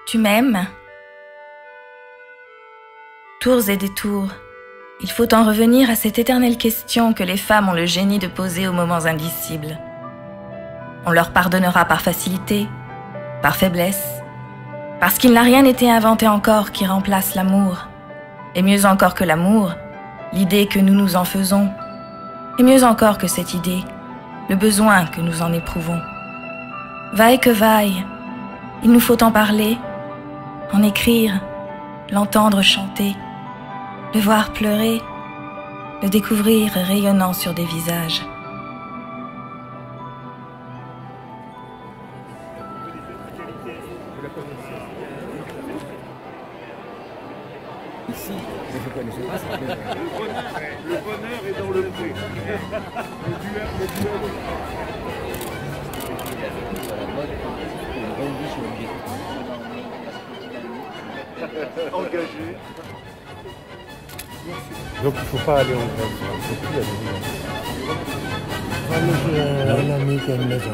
Tu m'aimes? Tours et détours. Il faut en revenir à cette éternelle question que les femmes ont le génie de poser aux moments indicibles. On leur pardonnera par facilité, par faiblesse, parce qu'il n'a rien été inventé encore qui remplace l'amour. Et mieux encore que l'amour, l'idée que nous nous en faisons. Et mieux encore que cette idée, le besoin que nous en éprouvons. Vaille que vaille, il nous faut en parler, en écrire, l'entendre chanter, le voir pleurer, le découvrir rayonnant sur des visages. Ici, je ne connaissais pas ça. Le bonheur est dans le pré. Le duel. Engagé. Donc il ne faut pas aller en grève. Il ne faut plus aller. J'ai un ami qui a une maison.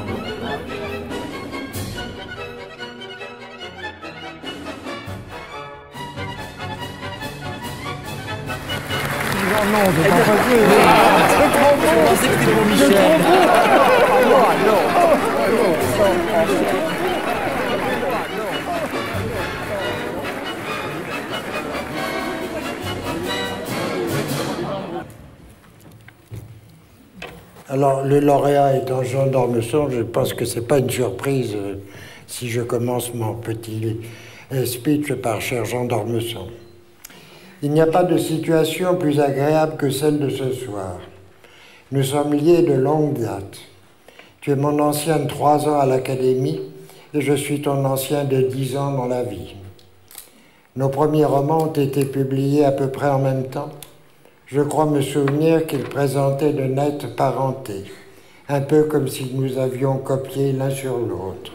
Non, c'est pas facile. C'est trop beau. Je pensais que c'était pour Michel. Alors, le lauréat étant Jean d'Ormesson, je pense que ce n'est pas une surprise si je commence mon petit speech par cher Jean d'Ormesson. Il n'y a pas de situation plus agréable que celle de ce soir. Nous sommes liés de longue date. Tu es mon ancien de 3 ans à l'Académie et je suis ton ancien de 10 ans dans la vie. Nos premiers romans ont été publiés à peu près en même temps. Je crois me souvenir qu'ils présentaient de nettes parentés, un peu comme si nous avions copié l'un sur l'autre.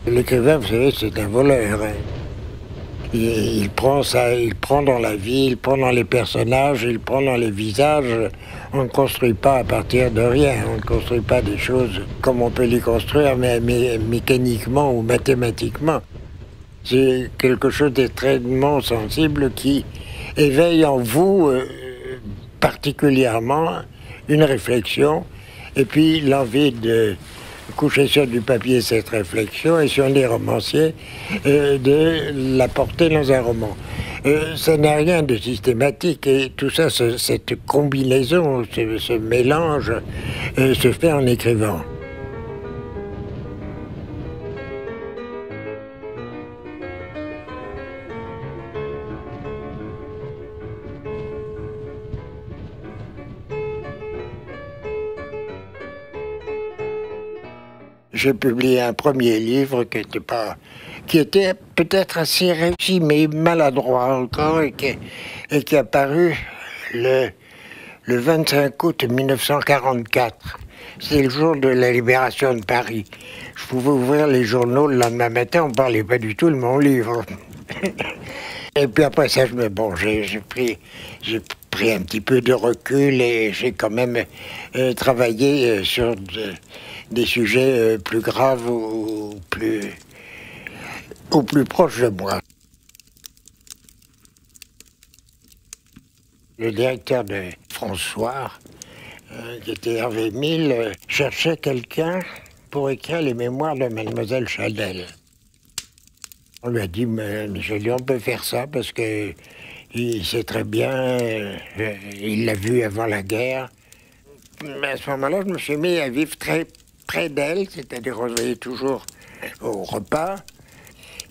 L'écrivain, vous savez, c'est un voleur. Hein. Il prend ça, il prend dans la vie, il prend dans les personnages, il prend dans les visages. On ne construit pas à partir de rien, on ne construit pas des choses comme on peut les construire, mais mécaniquement ou mathématiquement. C'est quelque chose d'extrêmement sensible qui éveille en vous particulièrement une réflexion et puis l'envie de coucher sur du papier cette réflexion et sur les romanciers de la porter dans un roman. Ça n'a rien de systématique et tout ça, cette combinaison, ce mélange se fait en écrivant. J'ai publié un premier livre qui était peut-être assez réussi, mais maladroit encore, et qui a paru le 25 août 1944. C'est le jour de la libération de Paris. Je pouvais ouvrir les journaux le lendemain matin, on ne parlait pas du tout de mon livre. Et puis après ça, j'ai pris un petit peu de recul et j'ai quand même travaillé sur des sujets plus graves ou plus proches de moi. Le directeur de François, qui était Hervé Mille, cherchait quelqu'un pour écrire les mémoires de Mademoiselle Chanel. On lui a dit, Michel, on peut faire ça parce que il sait très bien, il l'a vu avant la guerre. Mais à ce moment-là, je me suis mis à vivre très près d'elle, c'est-à-dire on se voyait toujours au repas,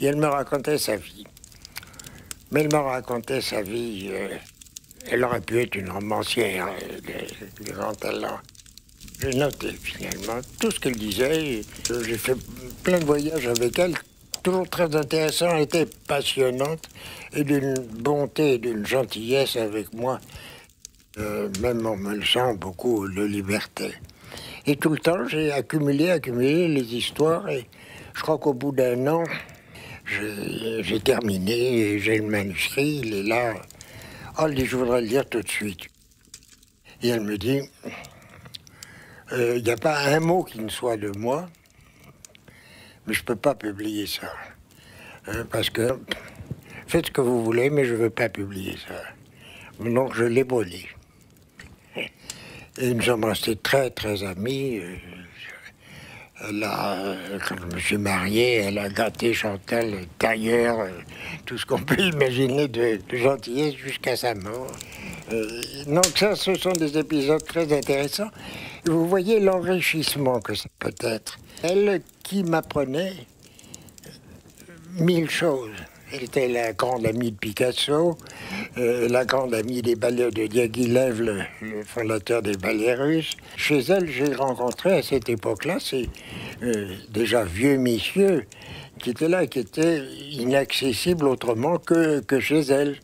et elle me racontait sa vie. Mais elle me racontait sa vie, elle aurait pu être une romancière de grand talent. J'ai noté finalement tout ce qu'elle disait. J'ai fait plein de voyages avec elle toujours très intéressant, elle était passionnante et d'une bonté et d'une gentillesse avec moi, même en me laissant beaucoup de liberté. Et tout le temps, j'ai accumulé les histoires et je crois qu'au bout d'1 an, j'ai terminé et j'ai le manuscrit, il est là. Oh, elle dit, je voudrais le lire tout de suite. Et elle me dit, il n'y a pas un mot qui ne soit de moi, mais je ne peux pas publier ça. Parce que, faites ce que vous voulez, mais je ne veux pas publier ça. Donc je l'ai brûlé. Et nous sommes restés très, très amis. Quand je me suis marié, elle a gâté Chantal d'ailleurs, tout ce qu'on peut imaginer de gentillesse jusqu'à sa mort. Donc ça, ce sont des épisodes très intéressants. Vous voyez l'enrichissement que ça peut être. Elle qui m'apprenait 1000 choses. Elle était la grande amie de Picasso, la grande amie des ballets de Diaghilev, le fondateur des ballets russes. Chez elle, j'ai rencontré à cette époque-là, c'est déjà vieux monsieur qui était là, qui était inaccessible autrement que chez elle.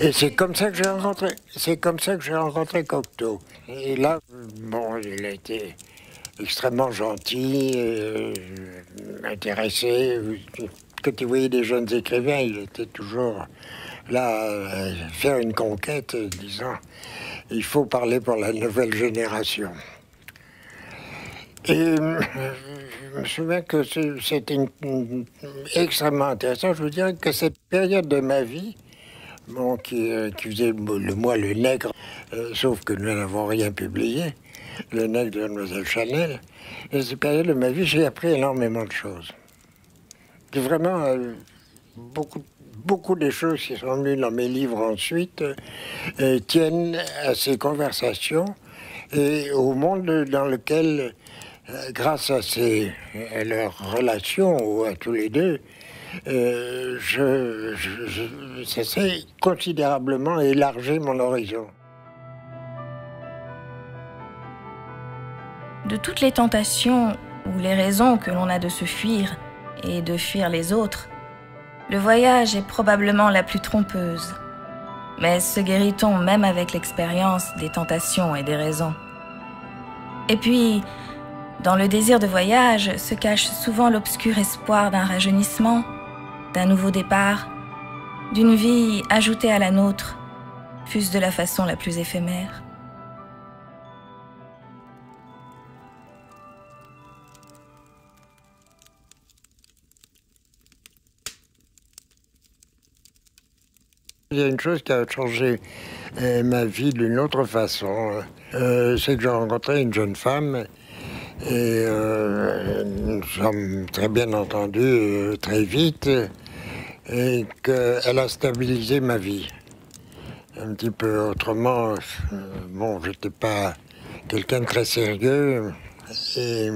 Et c'est comme ça que vous avez rencontré Cocteau Et c'est comme ça que j'ai rencontré Cocteau. Et là, bon, il a été extrêmement gentil, intéressé. Quand il voyait des jeunes écrivains, il était toujours là à faire une conquête, disant il faut parler pour la nouvelle génération. Et je me souviens que c'était extrêmement intéressant. Je vous dirais que cette période de ma vie, bon, qui faisait moi le nègre, sauf que nous n'avons rien publié, le nègre de Mademoiselle Chanel. Et cette période de ma vie, j'ai appris énormément de choses. Et vraiment, beaucoup des choses qui sont venues dans mes livres ensuite tiennent à ces conversations et au monde dans lequel, grâce à leurs relations, ou à tous les deux, ça s'est considérablement élargi mon horizon. De toutes les tentations ou les raisons que l'on a de se fuir et de fuir les autres, le voyage est probablement la plus trompeuse. Mais se guérit-on même avec l'expérience des tentations et des raisons? Et puis, dans le désir de voyage se cache souvent l'obscur espoir d'un rajeunissement, d'un nouveau départ, d'une vie ajoutée à la nôtre, fût-ce de la façon la plus éphémère. Il y a une chose qui a changé ma vie d'une autre façon. C'est que j'ai rencontré une jeune femme et nous sommes très bien entendus très vite et qu'elle a stabilisé ma vie. Un petit peu autrement, bon, j'étais pas quelqu'un de très sérieux et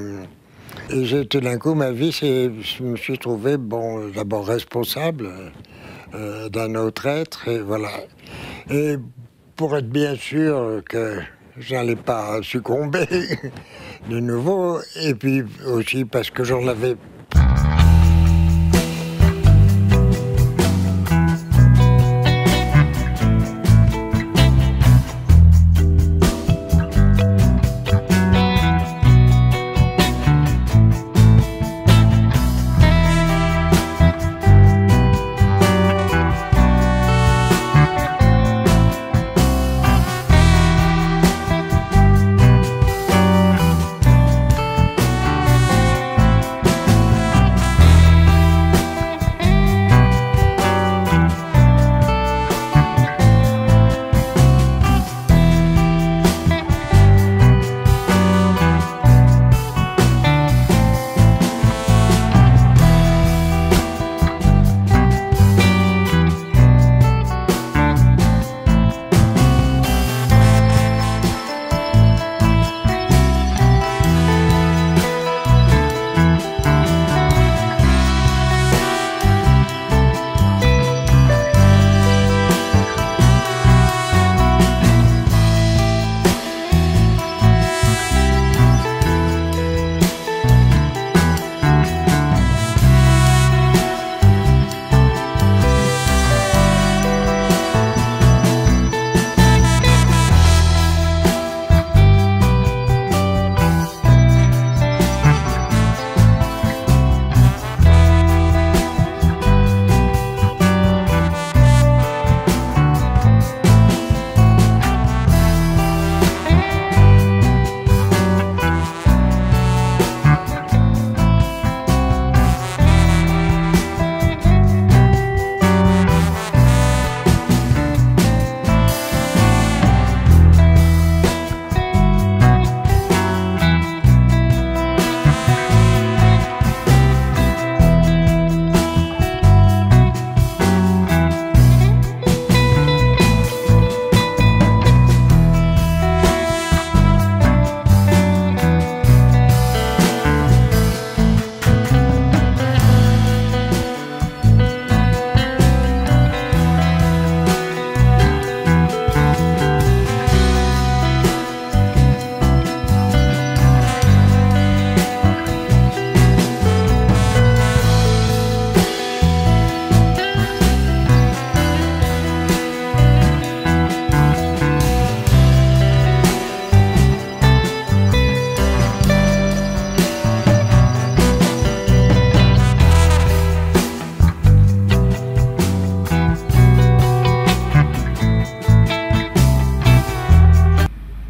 tout d'un coup, ma vie, je me suis trouvé, bon, d'abord responsable d'un autre être, et voilà. Et pour être bien sûr que je n'allais pas succomber de nouveau, et puis aussi parce que j'en avais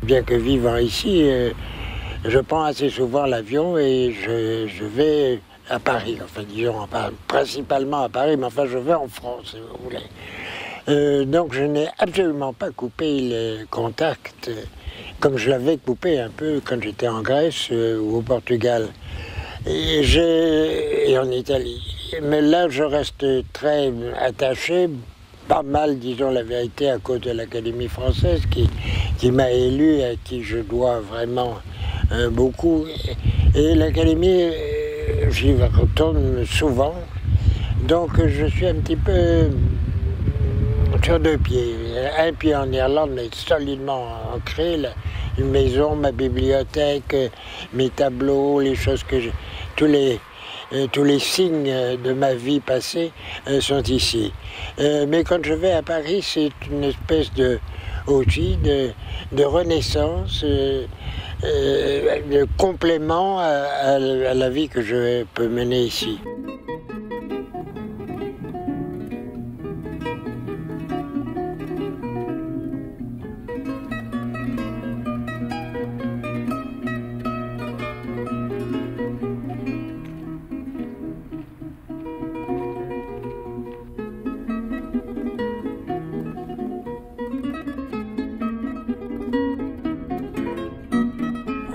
Bien que vivant ici, je prends assez souvent l'avion et je vais à Paris, enfin disons principalement à Paris, mais enfin je vais en France, si vous voulez. Donc je n'ai absolument pas coupé les contacts, comme je l'avais coupé un peu quand j'étais en Grèce ou au Portugal et en Italie. Mais là je reste très attaché, pas mal, disons la vérité, à cause de l'Académie française qui m'a élu et à qui je dois vraiment beaucoup. Et l'Académie, j'y retourne souvent, donc je suis un petit peu sur deux pieds. Un pied en Irlande, mais solidement ancré, une maison, ma bibliothèque, mes tableaux, les choses que j'ai, tous les signes de ma vie passée sont ici. Mais quand je vais à Paris, c'est une espèce aussi de renaissance, de complément à la vie que je peux mener ici.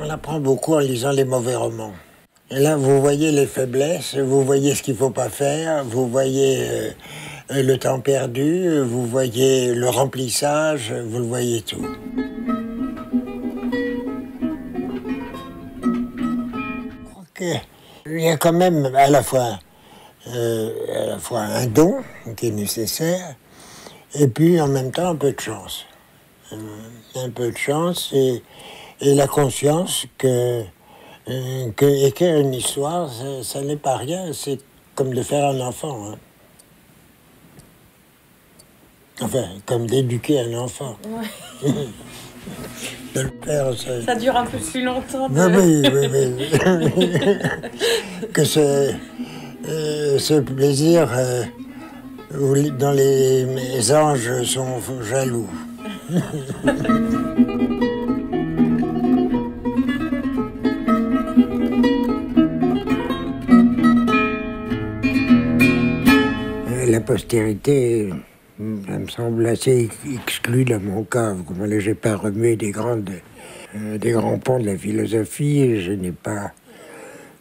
On apprend beaucoup en lisant les mauvais romans. Et là, vous voyez les faiblesses, vous voyez ce qu'il ne faut pas faire, vous voyez le temps perdu, vous voyez le remplissage, vous le voyez tout. Il y a quand même à la fois un don qui est nécessaire, et puis en même temps un peu de chance. Un peu de chance et la conscience que écrire une histoire, ça n'est pas rien, c'est comme de faire un enfant. Hein. Enfin, comme d'éduquer un enfant. Ouais. De le faire, ça dure un peu plus longtemps. Oui. Que ce plaisir dont les anges sont jaloux. La postérité, ça me semble assez exclu dans mon cas. Comme je n'ai pas remué des grands ponts de la philosophie, je n'ai pas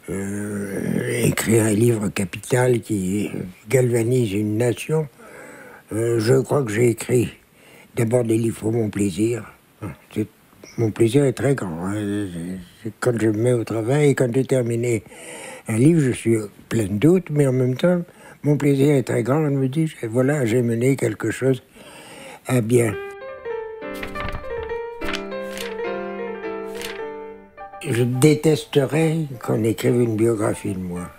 écrit un livre capital qui galvanise une nation. Je crois que j'ai écrit d'abord des livres pour mon plaisir. Mon plaisir est très grand. Hein. Quand je me mets au travail et quand j'ai terminé un livre, je suis plein de doutes, mais en même temps, mon plaisir est très grand. Je me dis, voilà, j'ai mené quelque chose à bien. Je détesterais qu'on écrive une biographie de moi.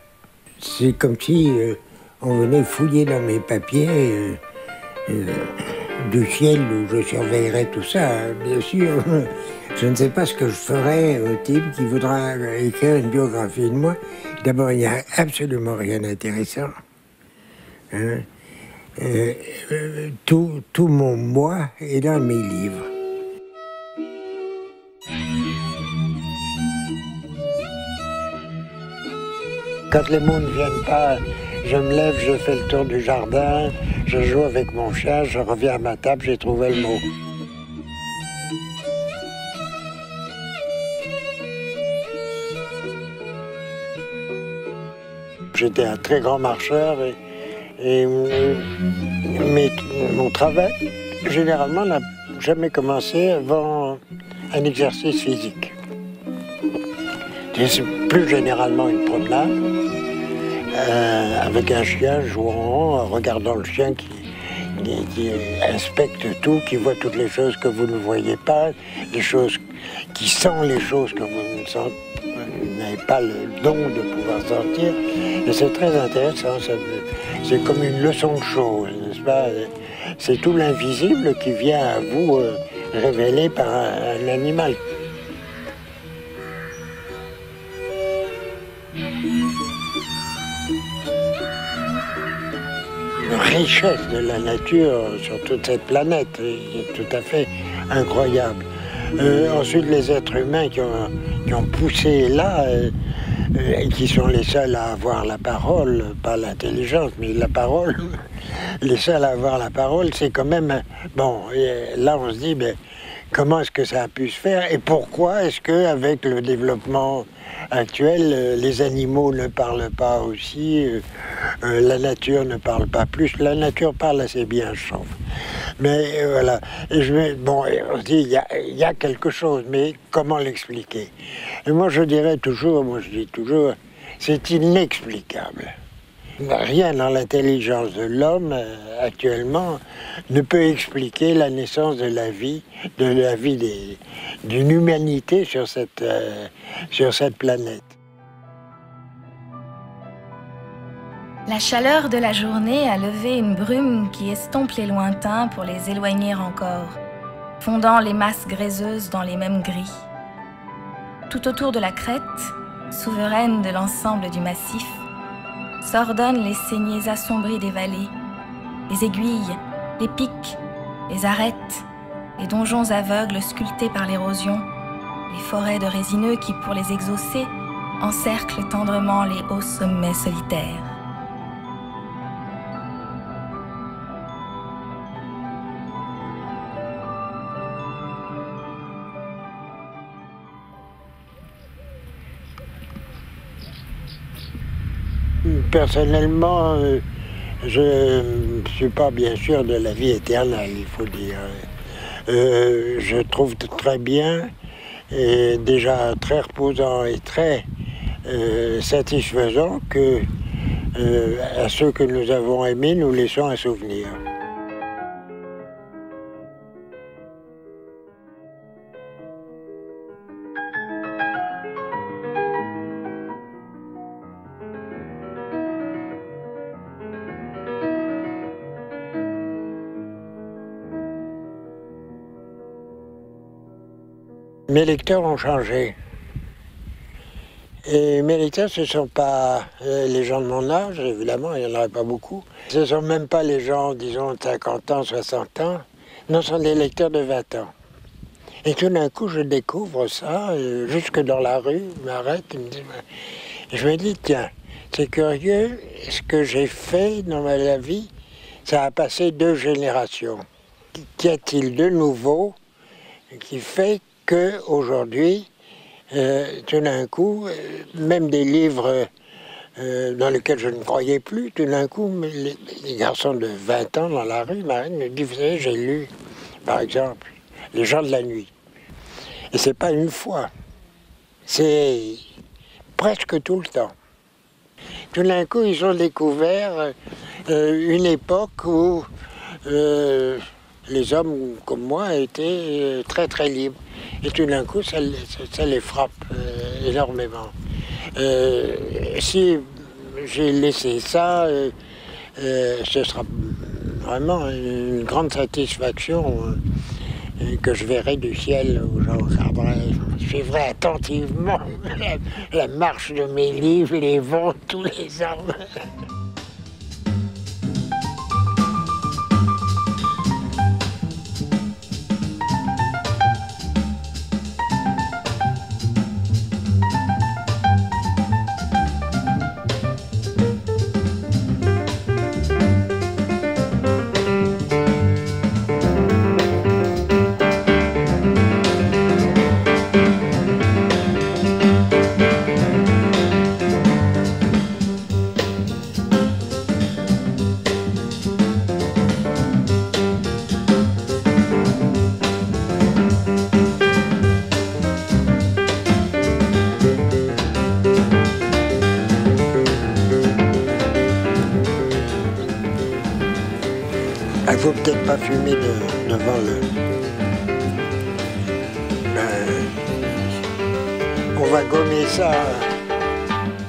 C'est comme si on venait fouiller dans mes papiers du ciel où je surveillerais tout ça. Bien sûr, je ne sais pas ce que je ferais au type qui voudra écrire une biographie de moi. D'abord, il n'y a absolument rien d'intéressant. Hein? Tout mon moi est dans mes livres. Quand les mots ne viennent pas, je me lève, je fais le tour du jardin, je joue avec mon chien, je reviens à ma table, j'ai trouvé le mot. J'étais un très grand marcheur mais mon travail, généralement, n'a jamais commencé avant un exercice physique. C'est plus généralement une promenade, avec un chien jouant, en regardant le chien qui inspecte tout, qui voit toutes les choses que vous ne voyez pas, qui sent les choses que vous n'avez pas le don de pouvoir sentir. Et c'est très intéressant, c'est comme une leçon de choses, n'est-ce pas? C'est tout l'invisible qui vient à vous révélé par un animal. La richesse de la nature sur toute cette planète est tout à fait incroyable. Ensuite, les êtres humains qui ont poussé là, et qui sont les seuls à avoir la parole, pas l'intelligence, mais la parole, les seuls à avoir la parole, c'est quand même... Bon, et là on se dit, mais comment est-ce que ça a pu se faire et pourquoi est-ce qu'avec le développement actuel, les animaux ne parlent pas aussi, la nature ne parle pas plus. La nature parle assez bien, je trouve. Mais voilà, et bon, on se dit, il y a quelque chose, mais comment l'expliquer? Et moi je dis toujours, c'est inexplicable. Rien dans l'intelligence de l'homme actuellement ne peut expliquer la naissance de la vie d'une humanité sur cette planète. La chaleur de la journée a levé une brume qui estompe les lointains pour les éloigner encore, fondant les masses gréseuses dans les mêmes gris. Tout autour de la crête, souveraine de l'ensemble du massif, s'ordonnent les saignées assombries des vallées, les aiguilles, les pics, les arêtes, les donjons aveugles sculptés par l'érosion, les forêts de résineux qui, pour les exaucer, encerclent tendrement les hauts sommets solitaires. Personnellement, je ne suis pas bien sûr de la vie éternelle, il faut dire. Je trouve très bien, et déjà très reposant et très satisfaisant que à ceux que nous avons aimés, nous laissons un souvenir. Mes lecteurs ont changé. Et mes lecteurs, ce ne sont pas les gens de mon âge, évidemment, il n'y en aurait pas beaucoup. Ce ne sont même pas les gens, disons, de 50 ans, 60 ans. Non, ce sont des lecteurs de 20 ans. Et tout d'un coup, je découvre ça, jusque dans la rue, ils m'arrêtent, ils me disent... Je me dis, tiens, c'est curieux, ce que j'ai fait dans ma vie, ça a passé 2 générations. Qu'y a-t-il de nouveau qui fait qu'aujourd'hui, tout d'un coup, même des livres dans lesquels je ne croyais plus, tout d'un coup, les garçons de 20 ans dans la rue me disent, vous savez, j'ai lu, par exemple, Les gens de la nuit. Et c'est pas une fois, c'est presque tout le temps. Tout d'un coup, ils ont découvert une époque où les hommes comme moi étaient très très libres. Et tout d'un coup, ça les frappe énormément. Si j'ai laissé ça, ce sera vraiment une grande satisfaction que je verrai du ciel où je suivrai attentivement la marche de mes livres, les vents, tous les arbres. Il faut peut-être pas fumer devant le... on va gommer ça.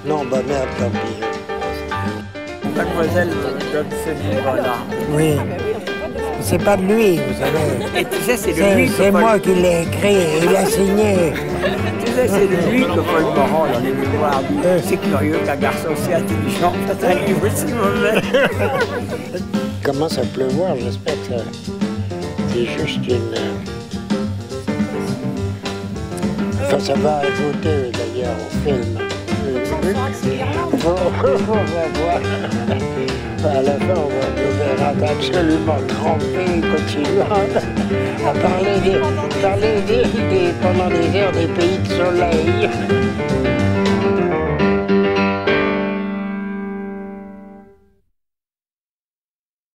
Non, bah merde, tant pis. Mademoiselle donne ce livre-là. Oui. C'est pas de lui, vous savez. Et tu sais, c'est de lui que c'est moi qui l'ai écrit, il a signé. Tu sais, c'est de lui que Paul Morand, dans les mémoires, dit c'est curieux qu'un garçon aussi intelligent fasse un livre aussi mauvais. Il commence à pleuvoir, j'espère que c'est juste Ça va ajouter d'ailleurs au film. On va voir. À la fin, on va devenir absolument trempé continuant à parler pendant des heures des pays de soleil.